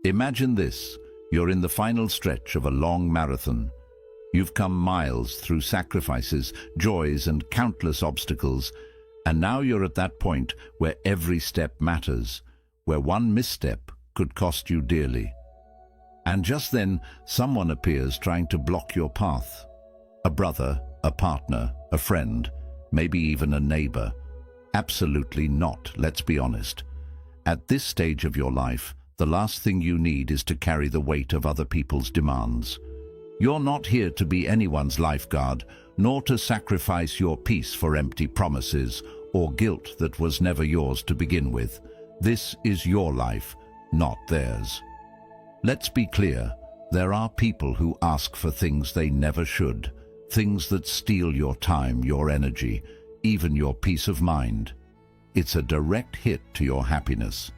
Imagine this. You're in the final stretch of a long marathon. You've come miles through sacrifices, joys, and countless obstacles, and now you're at that point where every step matters, where one misstep could cost you dearly. And just then, someone appears trying to block your path. A brother, a partner, a friend, maybe even a neighbor. Absolutely not, let's be honest. At this stage of your life, the last thing you need is to carry the weight of other people's demands. You're not here to be anyone's lifeguard, nor to sacrifice your peace for empty promises or guilt that was never yours to begin with. This is your life, not theirs. Let's be clear, there are people who ask for things they never should, things that steal your time, your energy, even your peace of mind. It's a direct hit to your happiness.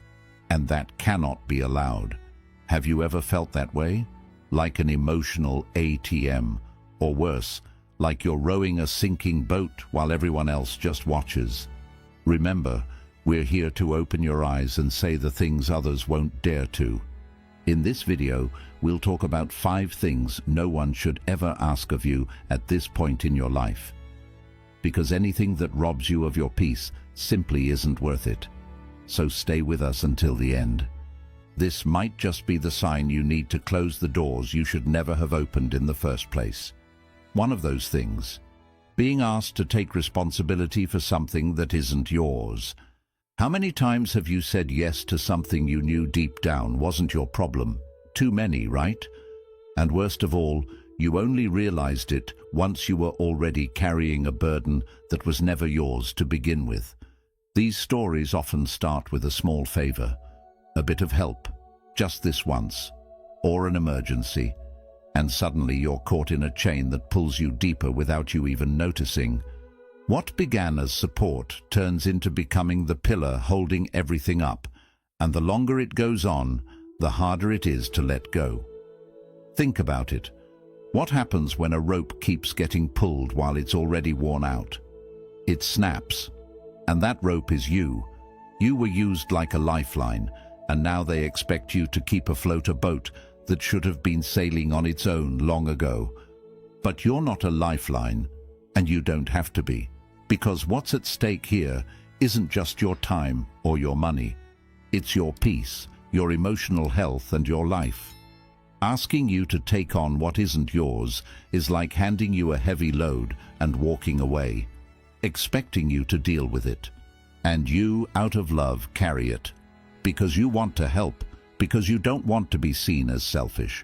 And that cannot be allowed. Have you ever felt that way? Like an emotional ATM, or worse, like you're rowing a sinking boat while everyone else just watches. Remember, we're here to open your eyes and say the things others won't dare to. In this video, we'll talk about 5 things no one should ever ask of you at this point in your life. Because anything that robs you of your peace simply isn't worth it. So stay with us until the end. This might just be the sign you need to close the doors you should never have opened in the first place. One of those things, being asked to take responsibility for something that isn't yours. How many times have you said yes to something you knew deep down wasn't your problem? Too many, right? And worst of all, you only realized it once you were already carrying a burden that was never yours to begin with. These stories often start with a small favor, a bit of help, just this once, or an emergency, and suddenly you're caught in a chain that pulls you deeper without you even noticing. What began as support turns into becoming the pillar holding everything up, and the longer it goes on, the harder it is to let go. Think about it. What happens when a rope keeps getting pulled while it's already worn out? It snaps. And that rope is you. You were used like a lifeline, and now they expect you to keep afloat a boat that should have been sailing on its own long ago. But you're not a lifeline, and you don't have to be, because what's at stake here isn't just your time or your money. It's your peace, your emotional health, and your life. Asking you to take on what isn't yours is like handing you a heavy load and walking away, expecting you to deal with it. And you, out of love, carry it. Because you want to help, because you don't want to be seen as selfish.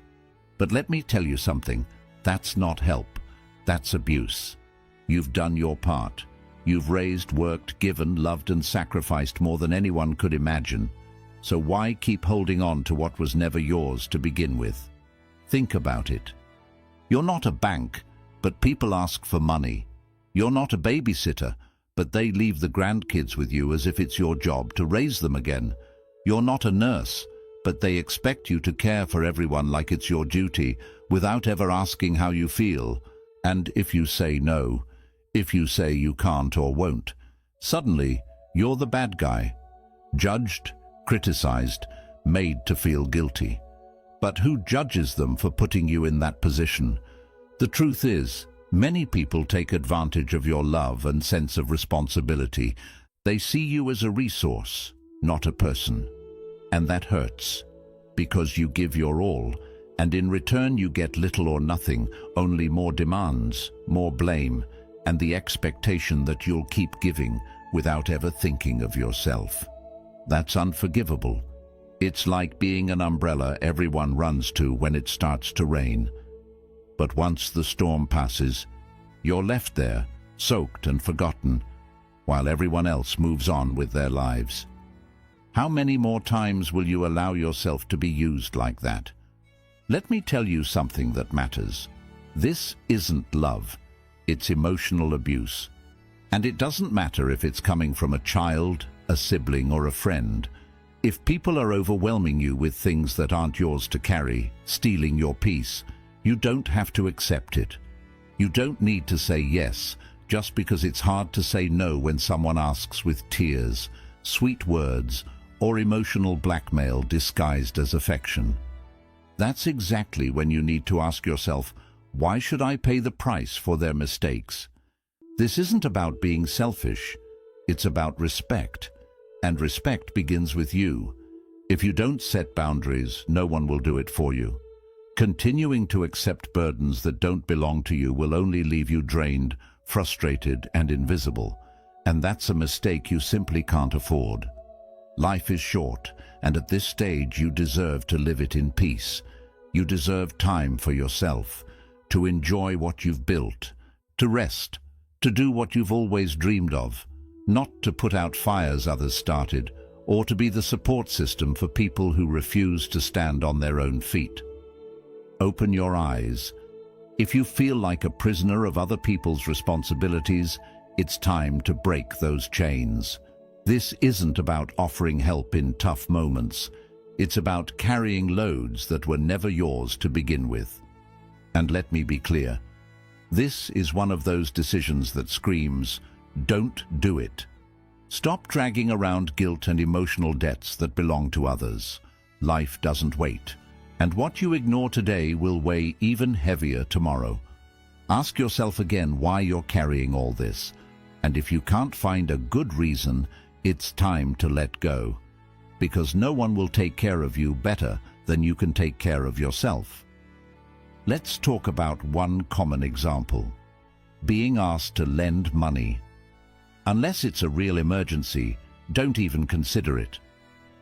But let me tell you something, that's not help, that's abuse. You've done your part. You've raised, worked, given, loved, and sacrificed more than anyone could imagine. So why keep holding on to what was never yours to begin with? Think about it. You're not a bank, but people ask for money. You're not a babysitter, but they leave the grandkids with you as if it's your job to raise them again. You're not a nurse, but they expect you to care for everyone like it's your duty, without ever asking how you feel. And if you say no, if you say you can't or won't, suddenly you're the bad guy, judged, criticized, made to feel guilty. But who judges them for putting you in that position? The truth is, many people take advantage of your love and sense of responsibility. They see you as a resource, not a person. And that hurts, because you give your all, and in return you get little or nothing, only more demands, more blame, and the expectation that you'll keep giving without ever thinking of yourself. That's unforgivable. It's like being an umbrella everyone runs to when it starts to rain. But once the storm passes, you're left there, soaked and forgotten, while everyone else moves on with their lives. How many more times will you allow yourself to be used like that? Let me tell you something that matters. This isn't love, it's emotional abuse. And it doesn't matter if it's coming from a child, a sibling, or a friend. If people are overwhelming you with things that aren't yours to carry, stealing your peace, you don't have to accept it. You don't need to say yes, just because it's hard to say no when someone asks with tears, sweet words, or emotional blackmail disguised as affection. That's exactly when you need to ask yourself, why should I pay the price for their mistakes? This isn't about being selfish, it's about respect, and respect begins with you. If you don't set boundaries, no one will do it for you. Continuing to accept burdens that don't belong to you will only leave you drained, frustrated, and invisible, and that's a mistake you simply can't afford. Life is short, and at this stage you deserve to live it in peace. You deserve time for yourself, to enjoy what you've built, to rest, to do what you've always dreamed of, not to put out fires others started, or to be the support system for people who refuse to stand on their own feet. Open your eyes. If you feel like a prisoner of other people's responsibilities, it's time to break those chains. This isn't about offering help in tough moments. It's about carrying loads that were never yours to begin with. And let me be clear, this is one of those decisions that screams, don't do it. Stop dragging around guilt and emotional debts that belong to others. Life doesn't wait, and what you ignore today will weigh even heavier tomorrow. Ask yourself again why you're carrying all this, and if you can't find a good reason, it's time to let go, because no one will take care of you better than you can take care of yourself. Let's talk about one common example: being asked to lend money. Unless it's a real emergency, don't even consider it.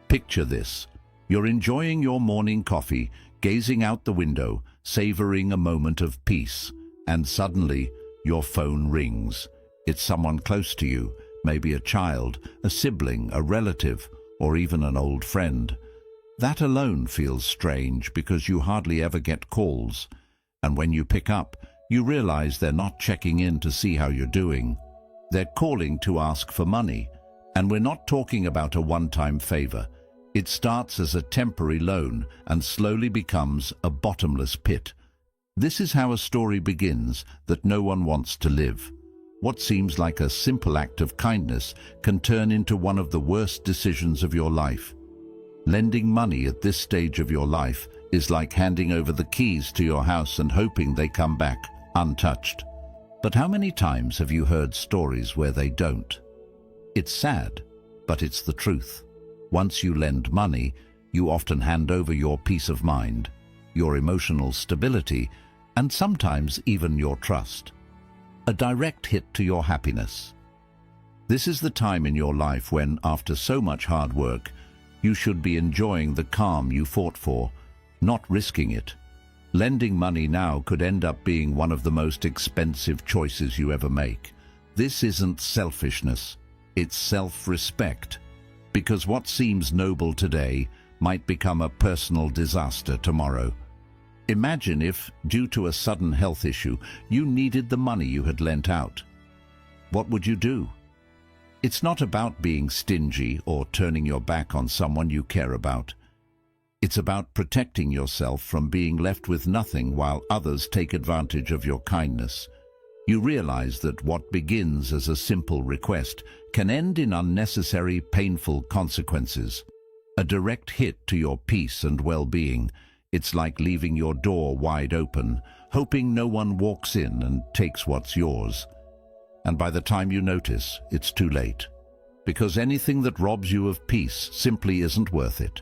Picture this. You're enjoying your morning coffee, gazing out the window, savoring a moment of peace, and suddenly your phone rings. It's someone close to you, maybe a child, a sibling, a relative, or even an old friend. That alone feels strange because you hardly ever get calls, and when you pick up, you realize they're not checking in to see how you're doing. They're calling to ask for money, and we're not talking about a one-time favor. It starts as a temporary loan and slowly becomes a bottomless pit. This is how a story begins that no one wants to live. What seems like a simple act of kindness can turn into one of the worst decisions of your life. Lending money at this stage of your life is like handing over the keys to your house and hoping they come back untouched. But how many times have you heard stories where they don't? It's sad, but it's the truth. Once you lend money, you often hand over your peace of mind, your emotional stability, and sometimes even your trust. A direct hit to your happiness. This is the time in your life when, after so much hard work, you should be enjoying the calm you fought for, not risking it. Lending money now could end up being one of the most expensive choices you ever make. This isn't selfishness, it's self-respect. Because what seems noble today might become a personal disaster tomorrow. Imagine if, due to a sudden health issue, you needed the money you had lent out. What would you do? It's not about being stingy or turning your back on someone you care about. It's about protecting yourself from being left with nothing while others take advantage of your kindness. You realize that what begins as a simple request can end in unnecessary, painful consequences. A direct hit to your peace and well-being. It's like leaving your door wide open, hoping no one walks in and takes what's yours. And by the time you notice, it's too late. Because anything that robs you of peace simply isn't worth it.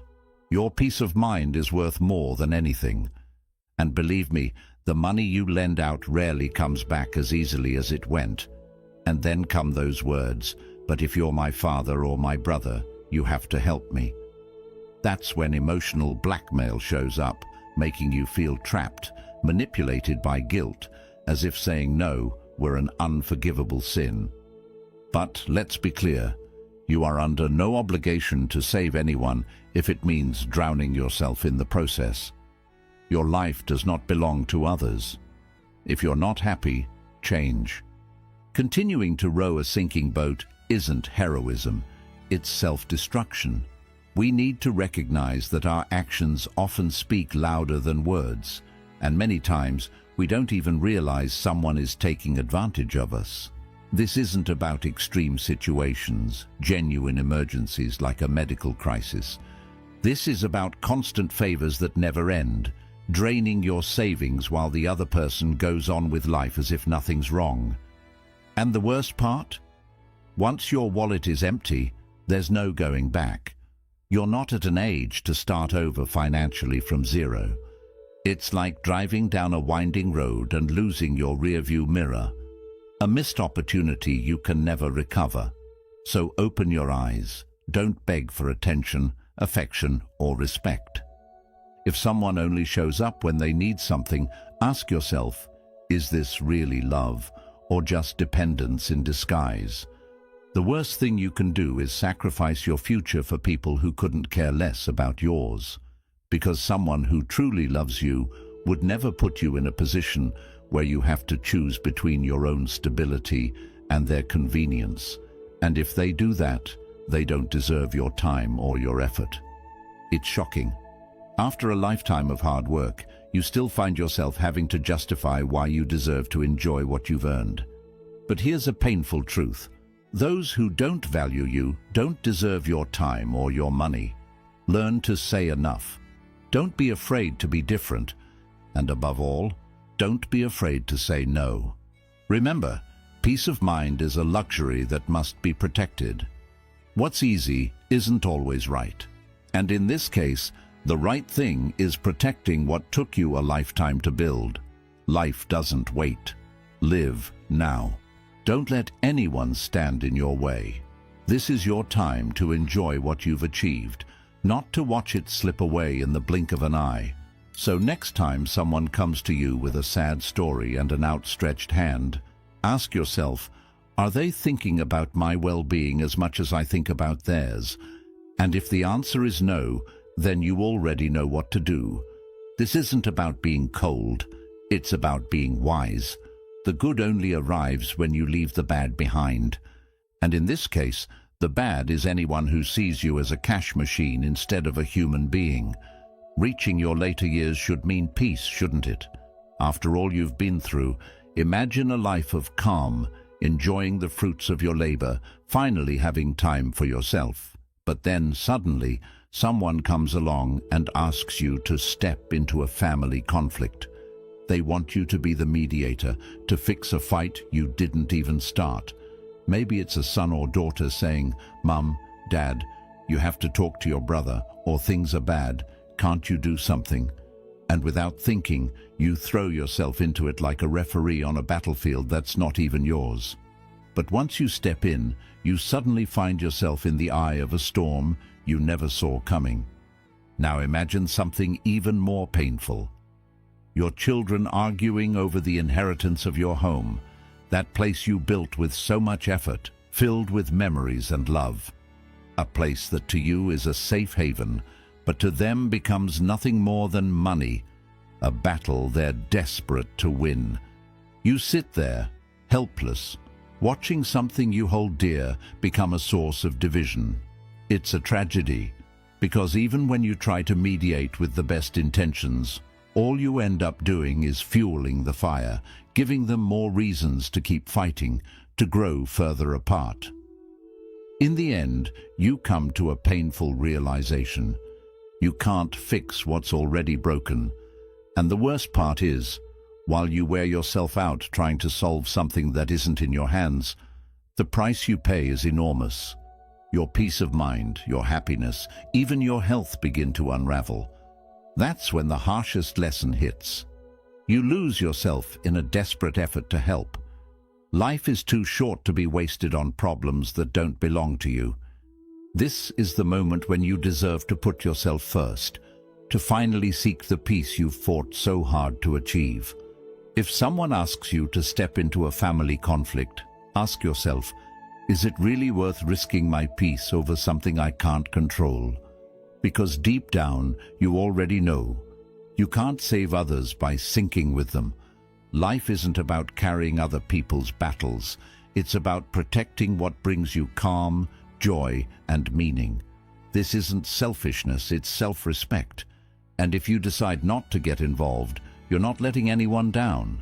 Your peace of mind is worth more than anything. And believe me, the money you lend out rarely comes back as easily as it went. And then come those words, "But if you're my father or my brother, you have to help me." That's when emotional blackmail shows up, making you feel trapped, manipulated by guilt, as if saying no were an unforgivable sin. But let's be clear, you are under no obligation to save anyone if it means drowning yourself in the process. Your life does not belong to others. If you're not happy, change. Continuing to row a sinking boat isn't heroism, it's self-destruction. We need to recognize that our actions often speak louder than words, and many times we don't even realize someone is taking advantage of us. This isn't about extreme situations, genuine emergencies like a medical crisis. This is about constant favors that never end, draining your savings while the other person goes on with life as if nothing's wrong. And the worst part? Once your wallet is empty, there's no going back. You're not at an age to start over financially from zero. It's like driving down a winding road and losing your rearview mirror. A missed opportunity you can never recover. So open your eyes. Don't beg for attention, affection, or respect. If someone only shows up when they need something, ask yourself, is this really love or just dependence in disguise? The worst thing you can do is sacrifice your future for people who couldn't care less about yours. Because someone who truly loves you would never put you in a position where you have to choose between your own stability and their convenience. And if they do that, they don't deserve your time or your effort. It's shocking. After a lifetime of hard work, you still find yourself having to justify why you deserve to enjoy what you've earned. But here's a painful truth. Those who don't value you don't deserve your time or your money. Learn to say enough. Don't be afraid to be different. And above all, don't be afraid to say no. Remember, peace of mind is a luxury that must be protected. What's easy isn't always right. And in this case, the right thing is protecting what took you a lifetime to build. Life doesn't wait. Live now. Don't let anyone stand in your way. This is your time to enjoy what you've achieved, not to watch it slip away in the blink of an eye. So next time someone comes to you with a sad story and an outstretched hand, ask yourself, are they thinking about my well-being as much as I think about theirs? And if the answer is no, then you already know what to do. This isn't about being cold, it's about being wise. The good only arrives when you leave the bad behind. And in this case, the bad is anyone who sees you as a cash machine instead of a human being. Reaching your later years should mean peace, shouldn't it? After all you've been through, imagine a life of calm, enjoying the fruits of your labor, finally having time for yourself. But then, suddenly, someone comes along and asks you to step into a family conflict. They want you to be the mediator, to fix a fight you didn't even start. Maybe it's a son or daughter saying, "Mom, Dad, you have to talk to your brother, or things are bad. Can't you do something?" And without thinking, you throw yourself into it like a referee on a battlefield that's not even yours. But once you step in, you suddenly find yourself in the eye of a storm you never saw coming. Now imagine something even more painful. Your children arguing over the inheritance of your home, that place you built with so much effort, filled with memories and love. A place that to you is a safe haven, but to them becomes nothing more than money, a battle they're desperate to win. You sit there, helpless, watching something you hold dear become a source of division. It's a tragedy, because even when you try to mediate with the best intentions, all you end up doing is fueling the fire, giving them more reasons to keep fighting, to grow further apart. In the end, you come to a painful realization. You can't fix what's already broken. And the worst part is, while you wear yourself out trying to solve something that isn't in your hands, the price you pay is enormous. Your peace of mind, your happiness, even your health begin to unravel. That's when the harshest lesson hits. You lose yourself in a desperate effort to help. Life is too short to be wasted on problems that don't belong to you. This is the moment when you deserve to put yourself first, to finally seek the peace you've fought so hard to achieve. If someone asks you to step into a family conflict, ask yourself, is it really worth risking my peace over something I can't control? Because deep down, you already know. You can't save others by sinking with them. Life isn't about carrying other people's battles. It's about protecting what brings you calm, joy, and meaning. This isn't selfishness, it's self-respect. And if you decide not to get involved, you're not letting anyone down.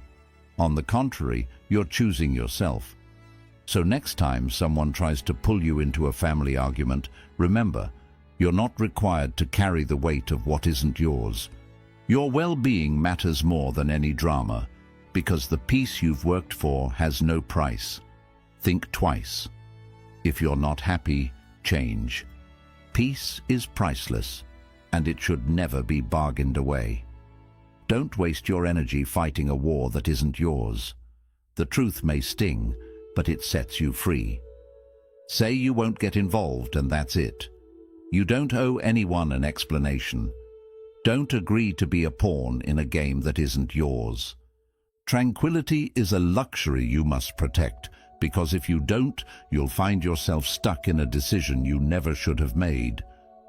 On the contrary, you're choosing yourself. So next time someone tries to pull you into a family argument, remember, you're not required to carry the weight of what isn't yours. Your well-being matters more than any drama, because the peace you've worked for has no price. Think twice. If you're not happy, change. Peace is priceless, and it should never be bargained away. Don't waste your energy fighting a war that isn't yours. The truth may sting, but it sets you free. Say you won't get involved, and that's it. You don't owe anyone an explanation. Don't agree to be a pawn in a game that isn't yours. Tranquility is a luxury you must protect, because if you don't, you'll find yourself stuck in a decision you never should have made.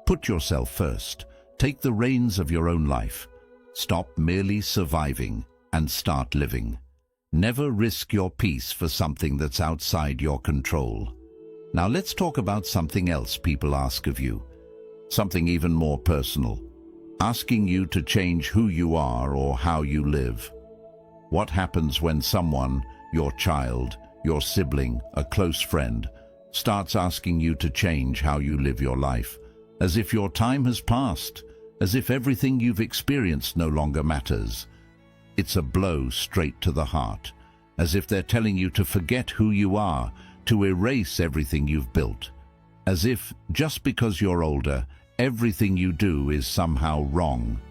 Put yourself first. Take the reins of your own life. Stop merely surviving and start living. Never risk your peace for something that's outside your control. Now let's talk about something else people ask of you. Something even more personal. Asking you to change who you are or how you live. What happens when someone, your child, your sibling, a close friend, starts asking you to change how you live your life, as if your time has passed, as if everything you've experienced no longer matters? It's a blow straight to the heart, as if they're telling you to forget who you are, to erase everything you've built, as if, just because you're older, everything you do is somehow wrong.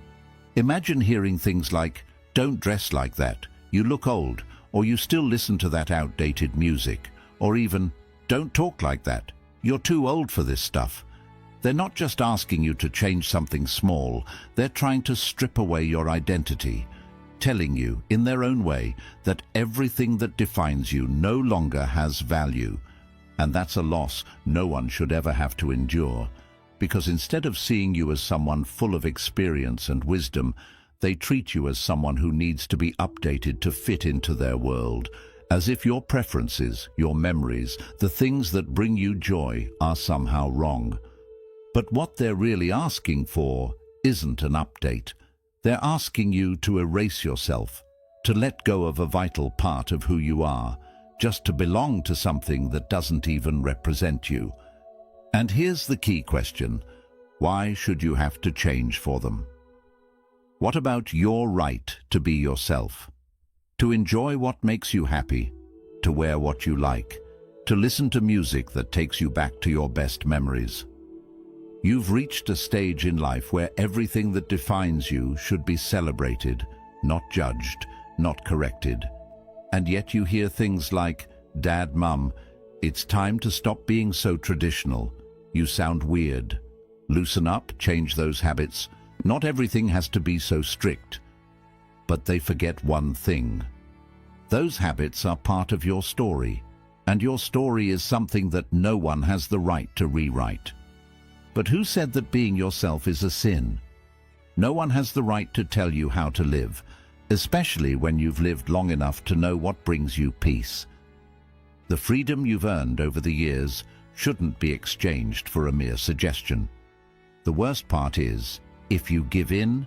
Imagine hearing things like, "Don't dress like that, you look old," or "You still listen to that outdated music," or even, "Don't talk like that, you're too old for this stuff." They're not just asking you to change something small, they're trying to strip away your identity, telling you, in their own way, that everything that defines you no longer has value. And that's a loss no one should ever have to endure, because instead of seeing you as someone full of experience and wisdom, they treat you as someone who needs to be updated to fit into their world, as if your preferences, your memories, the things that bring you joy are somehow wrong. But what they're really asking for isn't an update. They're asking you to erase yourself, to let go of a vital part of who you are, just to belong to something that doesn't even represent you. And here's the key question: why should you have to change for them? What about your right to be yourself? To enjoy what makes you happy, to wear what you like, to listen to music that takes you back to your best memories. You've reached a stage in life where everything that defines you should be celebrated, not judged, not corrected. And yet you hear things like, "Dad, Mum, it's time to stop being so traditional. You sound weird. Loosen up, change those habits. Not everything has to be so strict." But they forget one thing. Those habits are part of your story, and your story is something that no one has the right to rewrite. But who said that being yourself is a sin? No one has the right to tell you how to live, especially when you've lived long enough to know what brings you peace. The freedom you've earned over the years shouldn't be exchanged for a mere suggestion. The worst part is, if you give in,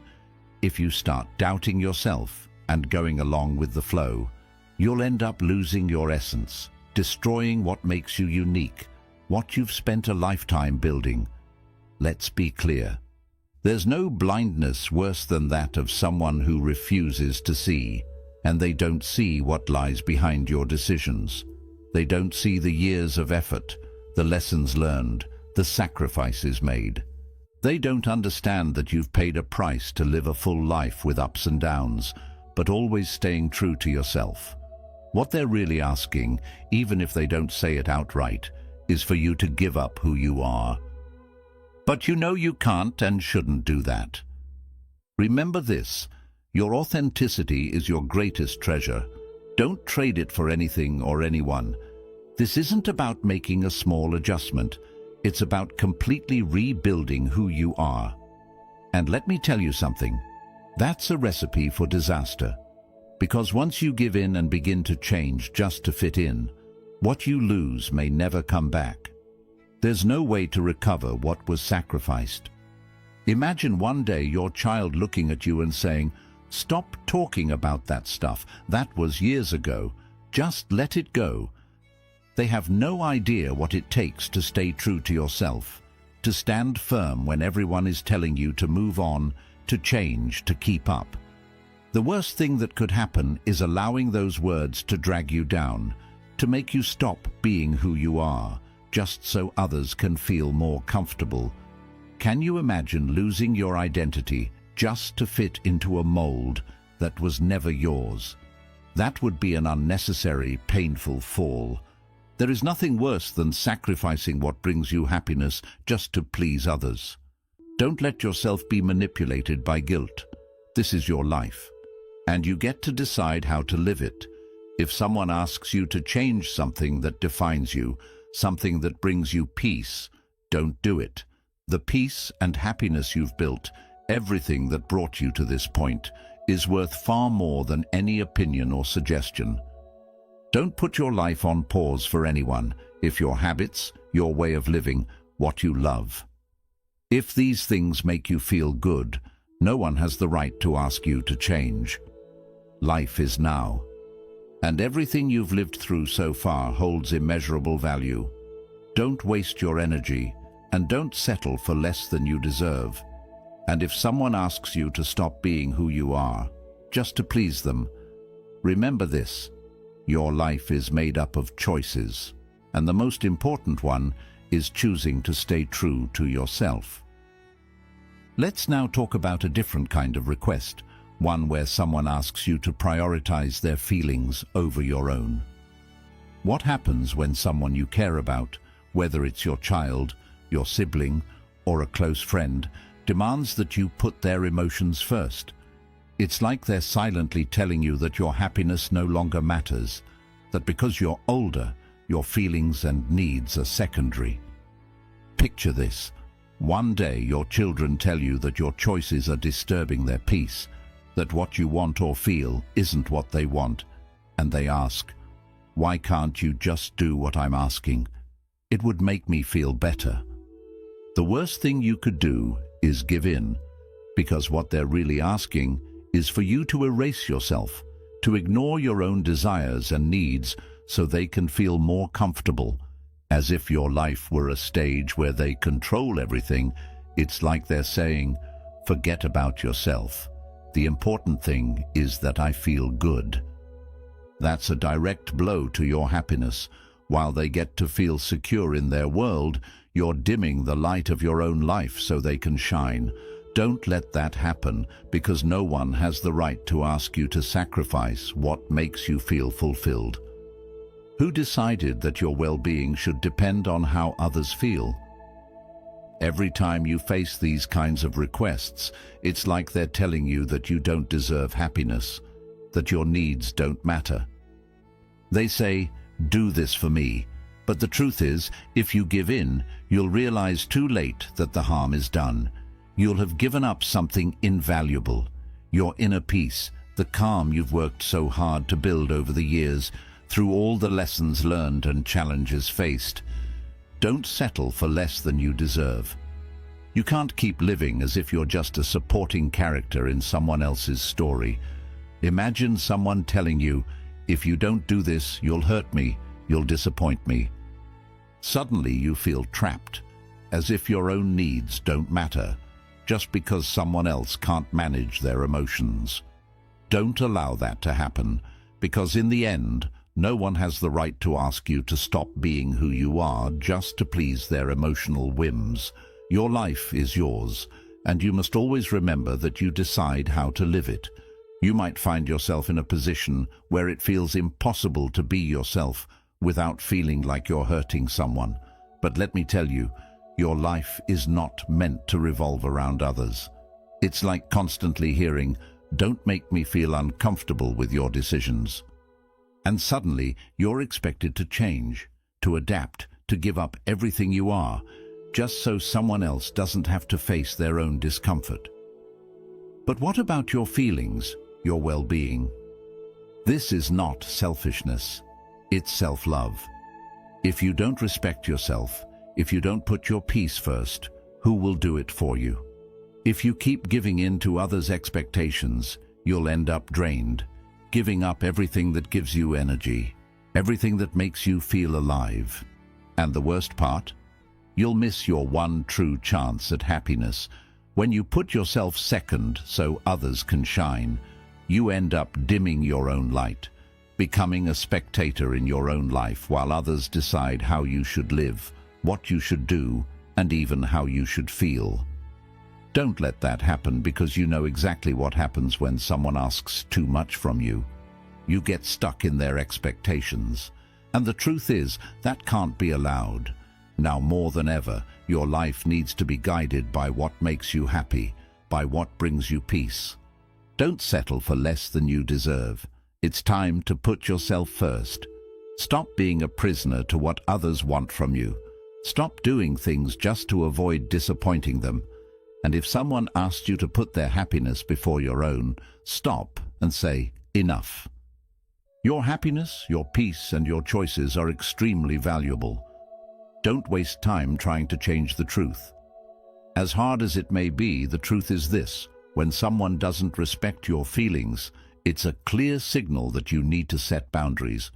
if you start doubting yourself and going along with the flow, you'll end up losing your essence, destroying what makes you unique, what you've spent a lifetime building. Let's be clear. There's no blindness worse than that of someone who refuses to see, and they don't see what lies behind your decisions. They don't see the years of effort, the lessons learned, the sacrifices made. They don't understand that you've paid a price to live a full life with ups and downs, but always staying true to yourself. What they're really asking, even if they don't say it outright, is for you to give up who you are. But you know you can't and shouldn't do that. Remember this: your authenticity is your greatest treasure. Don't trade it for anything or anyone. This isn't about making a small adjustment. It's about completely rebuilding who you are. And let me tell you something. That's a recipe for disaster. Because once you give in and begin to change just to fit in, what you lose may never come back. There's no way to recover what was sacrificed. Imagine one day your child looking at you and saying, "Stop talking about that stuff. That was years ago. Just let it go." They have no idea what it takes to stay true to yourself, to stand firm when everyone is telling you to move on, to change, to keep up. The worst thing that could happen is allowing those words to drag you down, to make you stop being who you are, just so others can feel more comfortable. Can you imagine losing your identity just to fit into a mold that was never yours? That would be an unnecessary, painful fall. There is nothing worse than sacrificing what brings you happiness just to please others. Don't let yourself be manipulated by guilt. This is your life, and you get to decide how to live it. If someone asks you to change something that defines you, something that brings you peace, don't do it. The peace and happiness you've built, everything that brought you to this point, is worth far more than any opinion or suggestion. Don't put your life on pause for anyone, if your habits, your way of living, what you love. If these things make you feel good, no one has the right to ask you to change. Life is now, and everything you've lived through so far holds immeasurable value. Don't waste your energy, and don't settle for less than you deserve. And if someone asks you to stop being who you are, just to please them, remember this: your life is made up of choices, and the most important one is choosing to stay true to yourself. Let's now talk about a different kind of request, one where someone asks you to prioritize their feelings over your own. What happens when someone you care about, whether it's your child, your sibling, or a close friend, demands that you put their emotions first? It's like they're silently telling you that your happiness no longer matters, that because you're older, your feelings and needs are secondary. Picture this. One day your children tell you that your choices are disturbing their peace, that what you want or feel isn't what they want, and they ask, "Why can't you just do what I'm asking? It would make me feel better." The worst thing you could do is give in, because what they're really asking is for you to erase yourself, to ignore your own desires and needs so they can feel more comfortable, as if your life were a stage where they control everything. It's like they're saying, "Forget about yourself. The important thing is that I feel good." That's a direct blow to your happiness. While they get to feel secure in their world, you're dimming the light of your own life so they can shine. Don't let that happen, because no one has the right to ask you to sacrifice what makes you feel fulfilled. Who decided that your well-being should depend on how others feel? Every time you face these kinds of requests, it's like they're telling you that you don't deserve happiness, that your needs don't matter. They say, "Do this for me," but the truth is, if you give in, you'll realize too late that the harm is done. You'll have given up something invaluable, your inner peace, the calm you've worked so hard to build over the years, through all the lessons learned and challenges faced. Don't settle for less than you deserve. You can't keep living as if you're just a supporting character in someone else's story. Imagine someone telling you, "If you don't do this, you'll hurt me, you'll disappoint me." Suddenly you feel trapped, as if your own needs don't matter, just because someone else can't manage their emotions. Don't allow that to happen, because in the end, no one has the right to ask you to stop being who you are just to please their emotional whims. Your life is yours, and you must always remember that you decide how to live it. You might find yourself in a position where it feels impossible to be yourself without feeling like you're hurting someone. But let me tell you, your life is not meant to revolve around others. It's like constantly hearing, "Don't make me feel uncomfortable with your decisions." And suddenly you're expected to change, to adapt, to give up everything you are, just so someone else doesn't have to face their own discomfort. But what about your feelings, your well-being? This is not selfishness, it's self-love. If you don't respect yourself, if you don't put your peace first, who will do it for you? If you keep giving in to others' expectations, you'll end up drained, giving up everything that gives you energy. everything that makes you feel alive. And the worst part? You'll miss your one true chance at happiness. When you put yourself second so others can shine, you end up dimming your own light, becoming a spectator in your own life while others decide how you should live, what you should do, and even how you should feel. Don't let that happen, because you know exactly what happens when someone asks too much from you. You get stuck in their expectations. And the truth is, that can't be allowed. Now more than ever, your life needs to be guided by what makes you happy, by what brings you peace. Don't settle for less than you deserve. It's time to put yourself first. Stop being a prisoner to what others want from you. Stop doing things just to avoid disappointing them. And if someone asks you to put their happiness before your own, stop and say, enough. Your happiness, your peace, and your choices are extremely valuable. Don't waste time trying to change the truth. As hard as it may be, the truth is this: when someone doesn't respect your feelings, it's a clear signal that you need to set boundaries.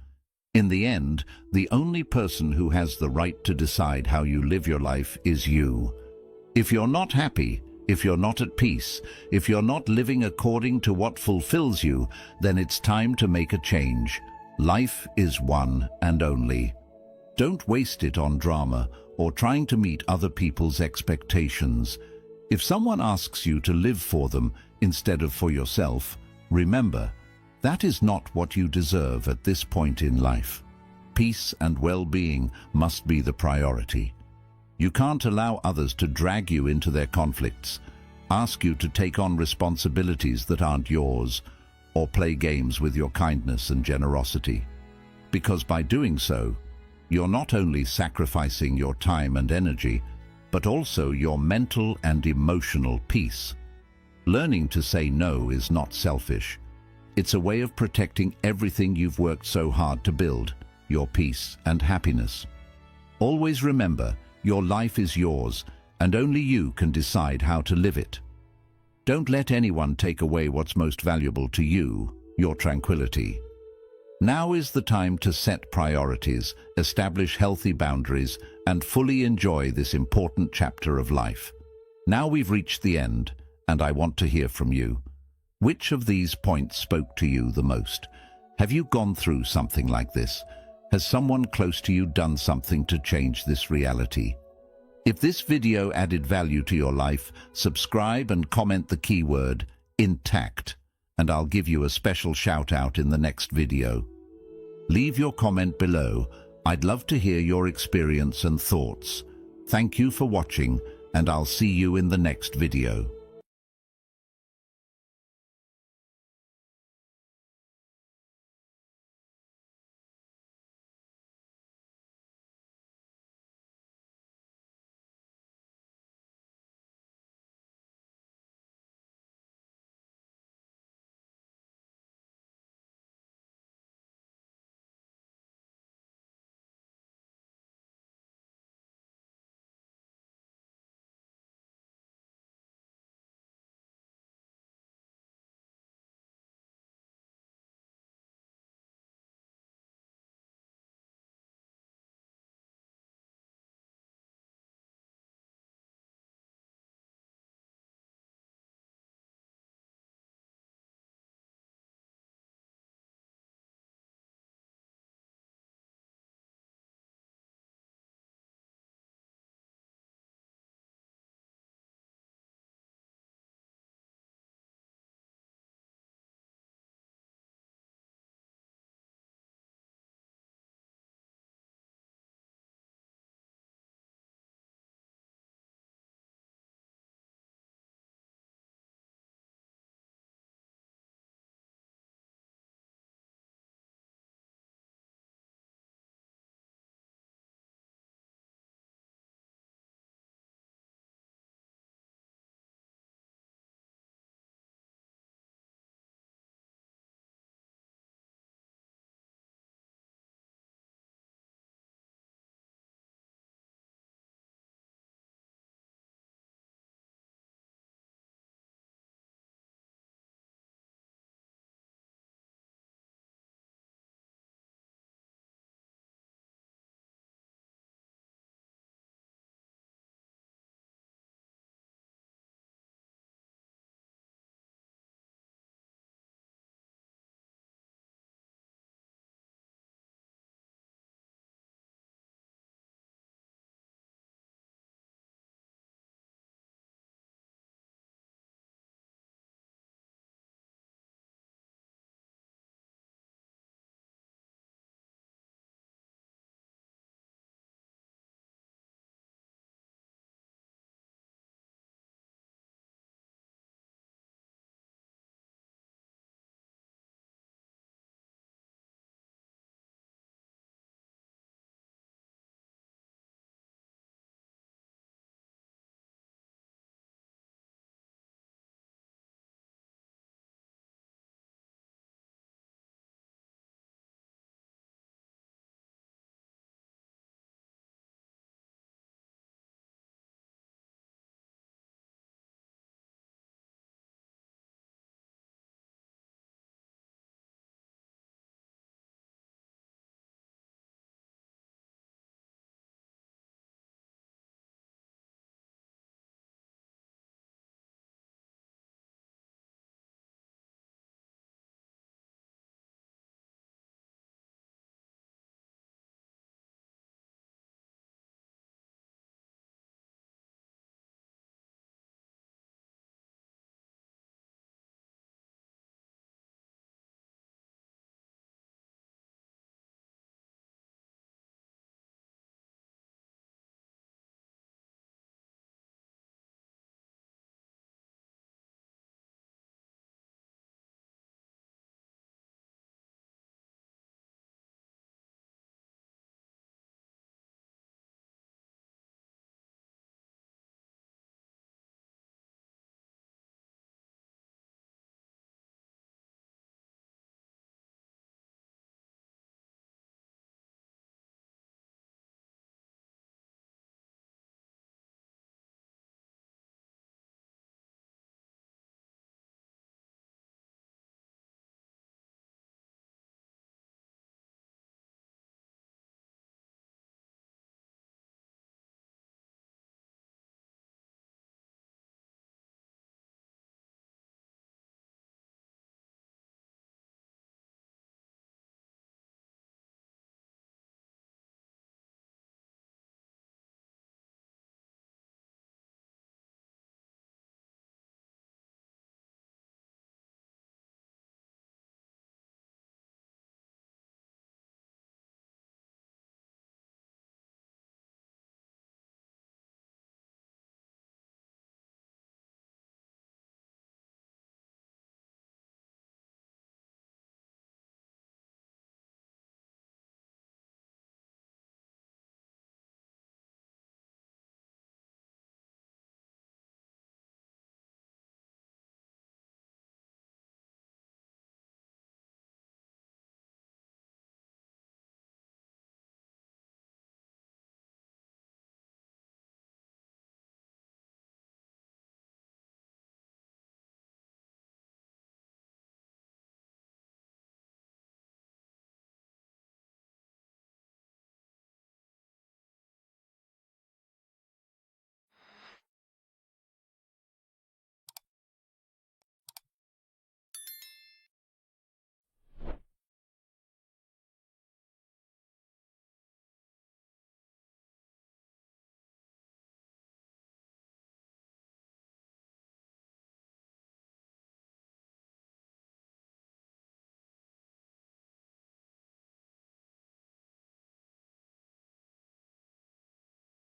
In the end, the only person who has the right to decide how you live your life is you. If you're not happy, if you're not at peace, if you're not living according to what fulfills you, then it's time to make a change. Life is one and only. Don't waste it on drama or trying to meet other people's expectations. If someone asks you to live for them instead of for yourself, remember, that is not what you deserve at this point in life. Peace and well-being must be the priority. You can't allow others to drag you into their conflicts, ask you to take on responsibilities that aren't yours, or play games with your kindness and generosity. Because by doing so, you're not only sacrificing your time and energy, but also your mental and emotional peace. Learning to say no is not selfish. It's a way of protecting everything you've worked so hard to build, your peace and happiness. Always remember, your life is yours, and only you can decide how to live it. Don't let anyone take away what's most valuable to you, your tranquility. Now is the time to set priorities, establish healthy boundaries, and fully enjoy this important chapter of life. Now we've reached the end, and I want to hear from you. Which of these points spoke to you the most? Have you gone through something like this? Has someone close to you done something to change this reality? If this video added value to your life, subscribe and comment the keyword intact, and I'll give you a special shout out in the next video. Leave your comment below. I'd love to hear your experience and thoughts. Thank you for watching, and I'll see you in the next video.